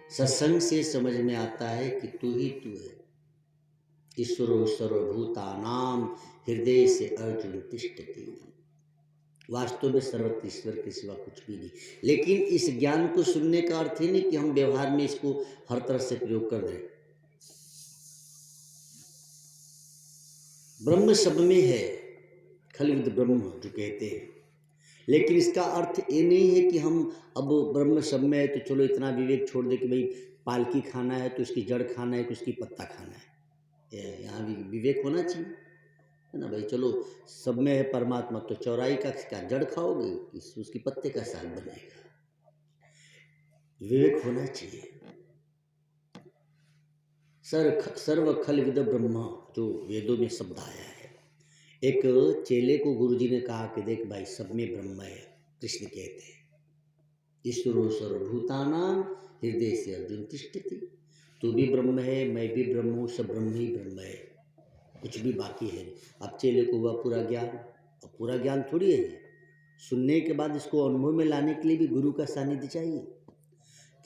सत्संग से समझ में आता है कि तू ही तू है। ईश्वरो सर्वभूतानां हृदय से अर्जुन तिष्ठति। वास्तव में सर्वत्र ईश्वर के सिवा कुछ भी नहीं। लेकिन इस ज्ञान को सुनने का अर्थ ही नहीं कि हम व्यवहार में इसको हर तरह से प्रयोग कर दें। ब्रह्म शब्द में है, खलविद ब्रह्म जो कहते हैं, लेकिन इसका अर्थ ये नहीं है कि हम अब ब्रह्म शब्द में है तो चलो इतना विवेक छोड़ दे कि भाई पालकी खाना है तो उसकी जड़ खाना है तो उसकी पत्ता खाना है। यहाँ भी विवेक होना चाहिए, है ना भाई। चलो सब में है परमात्मा, तो चौराई का क्या जड़ खाओगे, उसकी पत्ते का साग बनेगा। विवेक होना चाहिए। सर्व खल विद ब्रह्म जो वेदों में शब्द आया है। एक चेले को गुरुजी ने कहा कि देख भाई सब में ब्रह्म है। कृष्ण कहते हैं ईश्वरो सर्वभूतानां हृदय से अर्जुन तिष्ठति। तू भी ब्रह्म है, मैं भी ब्रह्म हूँ, सब ब्रह्म ही ब्रह्म है, कुछ भी बाकी है। अब चेले को हुआ पूरा ज्ञान। अब पूरा ज्ञान थोड़ी है, सुनने के बाद इसको अनुभव में लाने के लिए भी गुरु का सानिध्य चाहिए।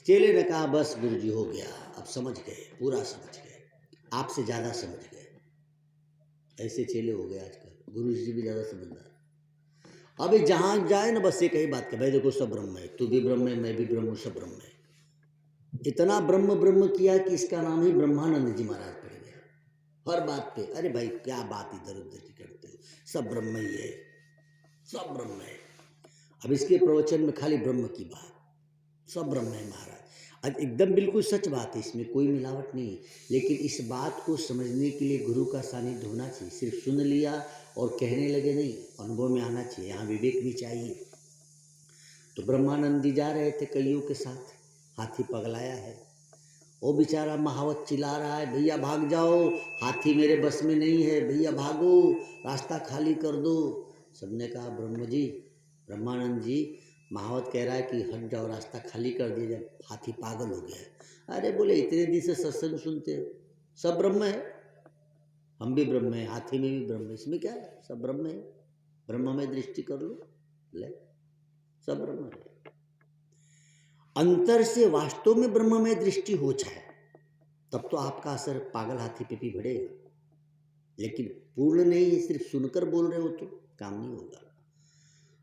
चेले ने कहा बस गुरुजी हो गया, अब समझ गए, पूरा समझ गए, आपसे ज़्यादा समझ गए। ऐसे चेले हो गए आजकल, गुरु जी भी ज़्यादा समझदार। अभी जहाँ जाए ना बस एक ही बात कर, भाई देखो सब ब्रह्म है, तू भी ब्रह्म है, मैं भी ब्रह्म हूँ, सब ब्रह्म है। इतना ब्रह्म ब्रह्म किया कि इसका नाम ही ब्रह्मानंद जी महाराज पड़ गया हर बात पे। अरे भाई क्या बात इधर उधर की करते हो, सब ब्रह्म ही है, सब ब्रह्म है। अब इसके प्रवचन में खाली ब्रह्म की बात, सब ब्रह्म है महाराज। अब एकदम बिल्कुल सच बात है, इसमें कोई मिलावट नहीं है। लेकिन इस बात को समझने के लिए गुरु का सानिध्य होना चाहिए। सिर्फ सुन लिया और कहने लगे नहीं, अनुभव में आना चाहिए, यहाँ विवेक भी चाहिए। तो ब्रह्मानंद जी जा रहे थे कईयों के साथ, हाथी पगलाया है। वो बेचारा महावत चिल्ला रहा है, भैया भाग जाओ, हाथी मेरे बस में नहीं है, भैया भागो, रास्ता खाली कर दो। सबने कहा ब्रह्म जी, ब्रह्मानंद जी, महावत कह रहा है कि हट जाओ, रास्ता खाली कर दिया जाए, हाथी पागल हो गया है। अरे बोले इतने दिन से सत्संग सुनते हो, सब ब्रह्म है, हम भी ब्रह्म है, हाथी में भी ब्रह्म है, इसमें क्या है, सब ब्रह्म है, ब्रह्म में दृष्टि कर लो, ले सब ब्रह्म है। अंतर से वास्तव में ब्रह्म में दृष्टि हो जाए तब तो आपका असर पागल हाथी पे भी बढ़ेगा। लेकिन पूर्ण नहीं है, सिर्फ सुनकर बोल रहे हो तो काम नहीं होगा।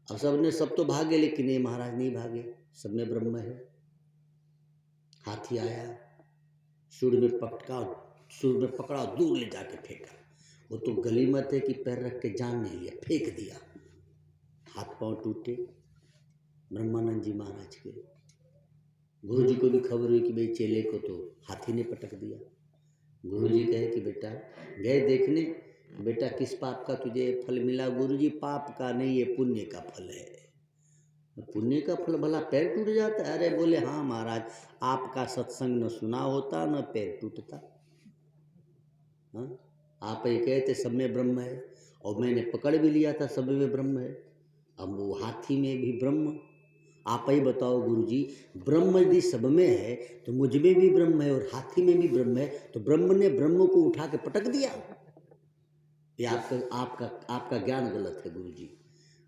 अब सबने सब तो भागे, लेकिन ये महाराज नहीं भागे, सब में ब्रह्म है। हाथी आया, सूर्य में पकड़ा, दूर ले जाके फेंका। वो तो गलीमत है कि पैर रख के जान नहीं लिया, फेंक दिया, हाथ पांव टूटे ब्रह्मानंद जी महाराज के। गुरु जी को भी खबर हुई कि भाई चेले को तो हाथी ने पटक दिया। गुरु जी कहे कि बेटा गए देखने, बेटा किस पाप का तुझे फल मिला? गुरु जी पाप का नहीं, ये पुण्य का फल है। पुण्य का फल भला पैर टूट जाता है? अरे बोले हाँ महाराज, आपका सत्संग न सुना होता न पैर टूटता। हाँ, आप ये कहते सब में ब्रह्म है, और मैंने पकड़ भी लिया था सब में ब्रह्म है। अब वो हाथी में भी ब्रह्म, आप ही बताओ गुरुजी, ब्रह्म यदि सब में है तो मुझ में भी ब्रह्म है और हाथी में भी ब्रह्म है, तो ब्रह्म ने ब्रह्म को उठा के पटक दिया। ये आपका ज्ञान गलत है गुरुजी।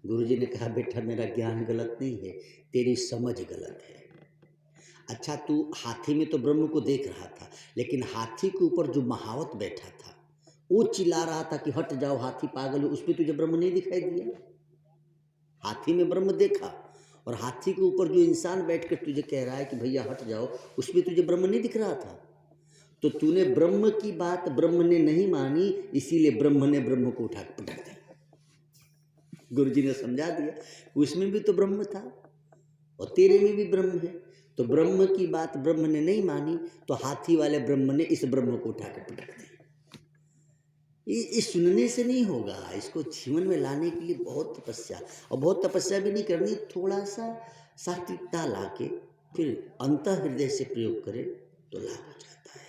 गुरुजी ने कहा बेटा मेरा ज्ञान गलत नहीं है, तेरी समझ गलत है। अच्छा तू हाथी में तो ब्रह्म को देख रहा था, लेकिन हाथी के ऊपर जो महावत बैठा था वो चिल्ला रहा था कि हट जाओ, हाथी पागल हो, उसमें तुझे ब्रह्म नहीं दिखाई दिया? हाथी में ब्रह्म देखा, और हाथी के ऊपर जो इंसान बैठ कर तुझे कह रहा है कि भैया हट जाओ, उसमें तुझे ब्रह्म नहीं दिख रहा था। तो तूने ब्रह्म की बात ब्रह्म ने नहीं मानी, इसीलिए ब्रह्म ने ब्रह्म को उठा कर पटक दिया। गुरुजी ने समझा दिया, उसमें भी तो ब्रह्म था और तेरे में भी ब्रह्म है। तो ब्रह्म की बात ब्रह्म ने नहीं मानी, तो हाथी वाले ब्रह्म ने इस ब्रह्म को उठा कर पटक दिया। इस सुनने से नहीं होगा, इसको जीवन में लाने के लिए बहुत तपस्या, और बहुत तपस्या भी नहीं करनी, थोड़ा सा सात्विकता लाके फिर अंतः हृदय से प्रयोग करें तो लाभ हो जाता है।